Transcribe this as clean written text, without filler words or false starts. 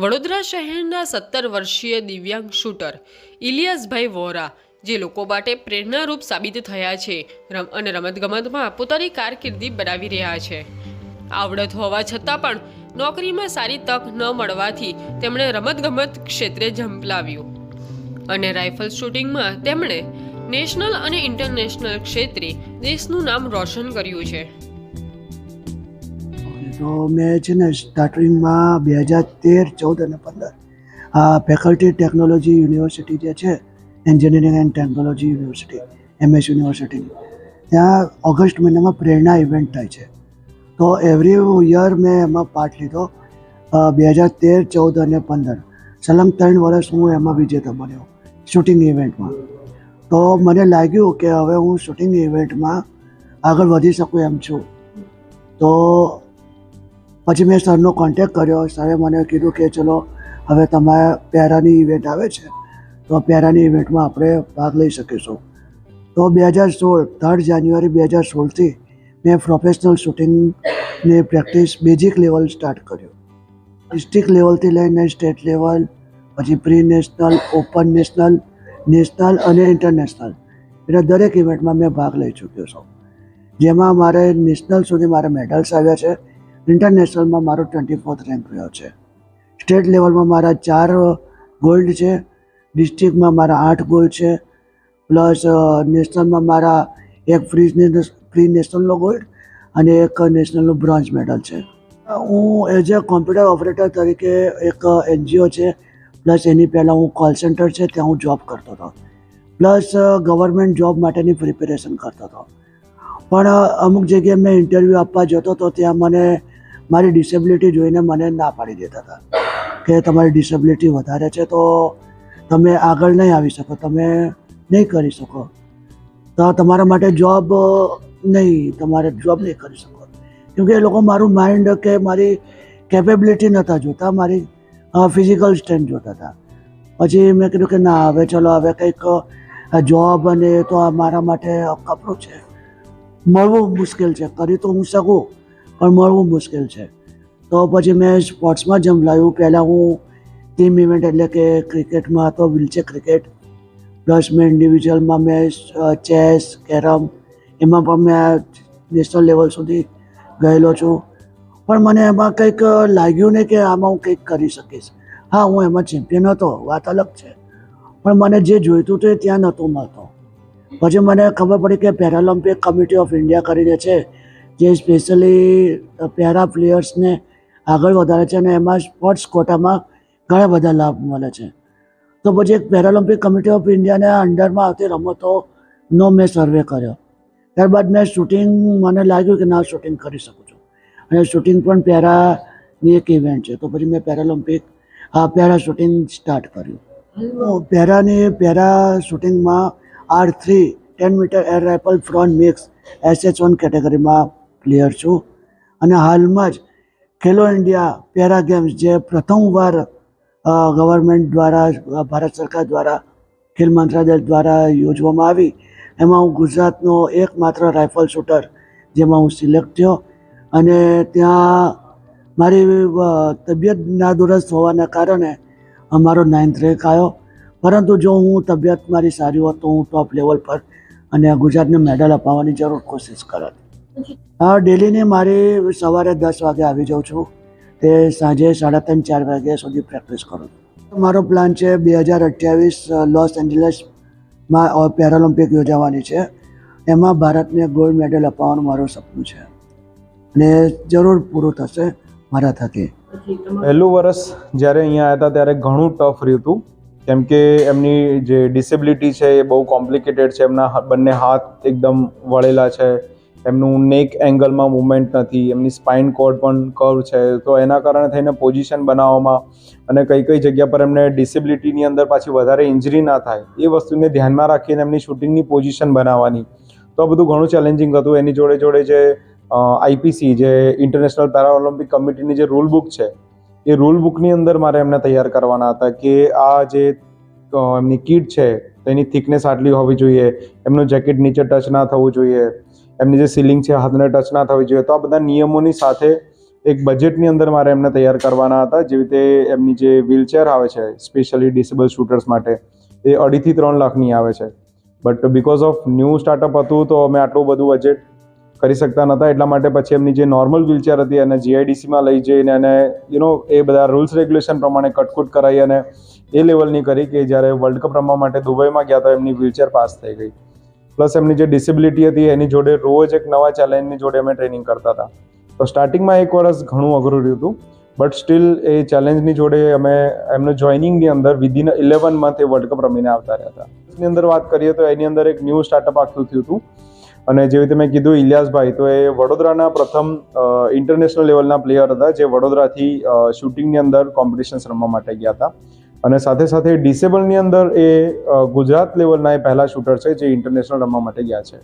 વડોદરા શહેરના 17 વર્ષીય દિવ્યાંગ શૂટર ઇલિયાસભાઈ વોરા જે લોકો માટે પ્રેરણારૂપ સાબિત થયા છે અને રમતગમતમાં પોતાની કારકિર્દી બનાવી રહ્યા છે. આવડત હોવા છતાં પણ નોકરીમાં સારી તક ન મળવાથી તેમણે રમતગમત ક્ષેત્રે ઝંપલાવ્યું અને રાઇફલ શૂટિંગમાં તેમણે નેશનલ અને ઇન્ટરનેશનલ ક્ષેત્રે દેશનું નામ રોશન કર્યું છે. તો મેં છે ને સ્ટાર્ટિંગમાં 2013, 14 અને 15 આ ફેકલ્ટી ટેકનોલોજી યુનિવર્સિટી જે છે, engineering and technology university, MS યુનિવર્સિટીની, ત્યાં ઓગસ્ટ મહિનામાં પ્રેરણા ઇવેન્ટ થાય છે. તો એવરી યર મેં એમાં પાર્ટ લીધો. 2013, 14 અને 15 સલંગ 3 વર્ષ હું એમાં વિજેતા બન્યો શૂટિંગ ઇવેન્ટમાં. તો મને લાગ્યું કે હવે હું શૂટિંગ ઇવેન્ટમાં આગળ વધી શકું એમ છું. તો પછી મેં સરનો કોન્ટેક કર્યો. સરે મને કીધું કે ચલો હવે તમારા પેરાની ઇવેન્ટ આવે છે તો પેરાની ઇવેન્ટમાં આપણે ભાગ લઈ શકીશું. તો 2016 3 જાન્યુઆરી 2016થી મેં પ્રોફેશનલ શૂટિંગની પ્રેક્ટિસ બેઝિક લેવલ સ્ટાર્ટ કર્યું. ડિસ્ટ્રિક્ટ લેવલથી લઈને સ્ટેટ લેવલ, પછી pre national, open national, national અને ઇન્ટરનેશનલ, એટલે દરેક ઇવેન્ટમાં મેં ભાગ લઈ ચૂક્યો છું. જેમાં મારે નેશનલ સુધી મારા મેડલ્સ આવ્યા છે. ઇન્ટરનેશનલમાં મારો 24th રેન્ક રહ્યો છે. સ્ટેટ લેવલમાં મારા 4 ગોલ્ડ છે, ડિસ્ટ્રિક્ટમાં મારા 8 ગોલ્ડ છે, પ્લસ નેશનલમાં મારા એક પ્રી નેશનલનો ગોલ્ડ અને એક નેશનલનો બ્રોન્ઝ મેડલ છે. હું એઝ અ કોમ્પ્યુટર ઓપરેટર તરીકે એક NGO છે, પ્લસ એની પહેલાં હું કોલ સેન્ટર છે ત્યાં હું જોબ કરતો હતો, પ્લસ ગવર્મેન્ટ જોબ માટેની પ્રિપેરેશન કરતો હતો. પણ અમુક જગ્યાએ મેં ઇન્ટરવ્યૂ આપવા જતો હતો ત્યાં મને મારી ડિસેબિલિટી જોઈને મને ના પાડી દેતા હતા કે તમારી ડિસેબિલિટી વધારે છે તો તમે આગળ નહીં આવી શકો, તમે નહીં કરી શકો, તો તમારા માટે જોબ નહીં કરી શકો. કેમકે એ લોકો મારું માઇન્ડ કે મારી કેપેબિલિટી નહોતા જોતા, મારી ફિઝિકલ સ્ટ્રેન્થ જોતા હતા. પછી મેં કીધું કે ના, હવે ચલો હવે કંઈક જોબ અને તો આ મારા માટે કપરું છે, મળવું મુશ્કેલ છે. કરી તો હું શકું પણ મળવું મુશ્કેલ છે. તો પછી મેં સ્પોર્ટ્સમાં ઝંપલાવ્યું. પહેલાં હું ટીમ ઇવેન્ટ એટલે કે ક્રિકેટમાં હતો, વ્હીલચેર ક્રિકેટ, પ્લસ મેં ઇન્ડિવિજ્યુઅલમાં મેં ચેસ, કેરમ, એમાં પણ મેં નેશનલ લેવલ સુધી ગયેલો છું. પણ મને એમાં કંઈક લાગ્યું નહીં કે આમાં હું કંઈક કરી શકીશ. હા, હું એમાં ચેમ્પિયન હતો, વાત અલગ છે, પણ મને જે જોઈતું હતું એ ત્યાં નહોતું મળતું. પછી મને ખબર પડી કે પેરાલિમ્પિક કમિટી ઓફ ઇન્ડિયા કરીને છે, જે સ્પેશિયલી પેરા પ્લેયર્સને આગળ વધારે છે અને એમાં સ્પોર્ટ્સ કોટામાં ઘણા બધા લાભ મળે છે. તો પછી એક પેરાલિમ્પિક કમિટી ઓફ ઇન્ડિયાના અંડરમાં આવતી રમતોનો મેં સર્વે કર્યો. ત્યારબાદ મેં શૂટિંગ, મને લાગ્યું કે ના, શૂટિંગ કરી શકું છું અને શૂટિંગ પણ પેરાની એક ઇવેન્ટ છે. તો પછી મેં પેરા શૂટિંગ સ્ટાર્ટ કર્યું. પેરા શૂટિંગમાં R3 10 મીટર એર રાઇફલ ફ્રોન્ટ મિક્સ SH1 કેટેગરીમાં પ્લેયર છું. અને હાલમાં જ ખેલો ઇન્ડિયા પેરા ગેમ્સ જે પ્રથમવાર ગવર્મેન્ટ દ્વારા, ભારત સરકાર દ્વારા, ખેલ મંત્રાલય દ્વારા યોજવામાં આવી, એમાં હું ગુજરાતનો એકમાત્ર રાઇફલ શૂટર જેમાં હું સિલેક્ટ થયો. અને ત્યાં મારી તબિયત નાદુરસ્ત હોવાના કારણે અમારો 9th રેન્ક આવ્યો. પરંતુ જો હું તબિયત મારી સારી હોત તો હું ટોપ લેવલ પર અને ગુજરાતને મેડલ અપાવવાની જરૂર કોશિશ કરત. ડેલીની મારી સવારે 10 વાગે આવી જાઉં છું, તે સાંજે 3:30-4 વાગ્યા સુધી પ્રેક્ટિસ કરું છું. મારો પ્લાન છે 2028 લોસ એન્જલસમાં પેરાલિમ્પિક યોજાવાની છે. એમાં ભારતને ગોલ્ડ મેડલ અપાવવાનું મારું સપનું છે અને જરૂર પૂરું થશે મારા થકી. પહેલું વર્ષ જ્યારે અહીંયા આવ્યા હતા ત્યારે ઘણું ટફ રહ્યું હતું, કેમ કે એમની જે ડિસેબિલિટી છે એ બહુ કોમ્પ્લિકેટેડ છે. એમના બંને હાથ એકદમ વળેલા છે, એમનું નેક એંગલમાં મૂવમેન્ટ નથી, એમની સ્પાઇન કોર્ડ પણ કર્વ છે. તો એના કારણે થઈને પોઝિશન બનાવવામાં અને કઈ કઈ જગ્યા પર એમને ડિસેબિલિટીની અંદર પાછી વધારે ઇન્જરી ના થાય એ વસ્તુને ધ્યાનમાં રાખીને એમની શૂટિંગની પોઝિશન બનાવવાની, તો આ બધું ઘણું ચેલેન્જિંગ હતું. એની જોડે જોડે જે IPC જે ઇન્ટરનેશનલ પેરાઓલિમ્પિક કમિટીની જે રૂલ બુક છે એ રૂલ બુકની અંદર મારે એમને તૈયાર કરવાના હતા કે આ જે એમની કીટ છે તેની થિકનેસ આટલી હોવી જોઈએ, એમનું જેકેટ નીચે ટચ ના થવું જોઈએ, એમની જે સીલિંગ છે હાથને ટચ ના થવી જોઈએ. તો આ બધા નિયમોની સાથે એક બજેટની અંદર મારે એમને તૈયાર કરવાના હતા. જેવી રીતે એમની જે વ્હીલચેર આવે છે સ્પેશિયલી ડિસેબલ શૂટર્સ માટે એ 2.5 થી 3 લાખની આવે છે. But because of new startup હતું તો અમે આટલું બધું બજેટ કરી શકતા નહોતા. એટલા માટે પછી એમની જે નોર્મલ વ્હીલચેર હતી એને GIDCમાં લઈ જઈને અને એ બધા રૂલ્સ રેગ્યુલેશન પ્રમાણે કટકૂટ કરાવી અને એ લેવલની કરી કે જ્યારે વર્લ્ડ કપ રમવા માટે દુબઈમાં ગયા તો એમની વ્હીલચેર પાસ થઈ ગઈ. પ્લસ એમની જે ડિસેબિલિટી હતી એની જોડે રોજ એક નવા ચેલેન્જની જોડે અમે ટ્રેનિંગ કરતા હતા. તો સ્ટાર્ટિંગમાં 1 વર્ષ ઘણું અઘરું રહ્યું હતું. બટ સ્ટીલ એ ચેલેન્જની જોડે અમે એમનું જોઈનિંગની અંદર વિધિન 11 મંથ એ વર્લ્ડ કપ રમીને આવતા રહ્યા હતા. એની અંદર વાત કરીએ તો એની અંદર એક ન્યૂ સ્ટાર્ટઅપ આખું થયું હતું. અને જેવી રીતે મેં કીધું ઇલિયાસભાઈ, તો એ વડોદરાના પ્રથમ ઇન્ટરનેશનલ લેવલના પ્લેયર હતા જે વડોદરાથી શૂટિંગની અંદર કોમ્પિટિશન્સ રમવા માટે ગયા હતા. અને સાથે સાથે ડિસેબલની અંદર એ ગુજરાત લેવલના એ પહેલા શૂટર છે જે ઇન્ટરનેશનલ રમવા માટે ગયા છે.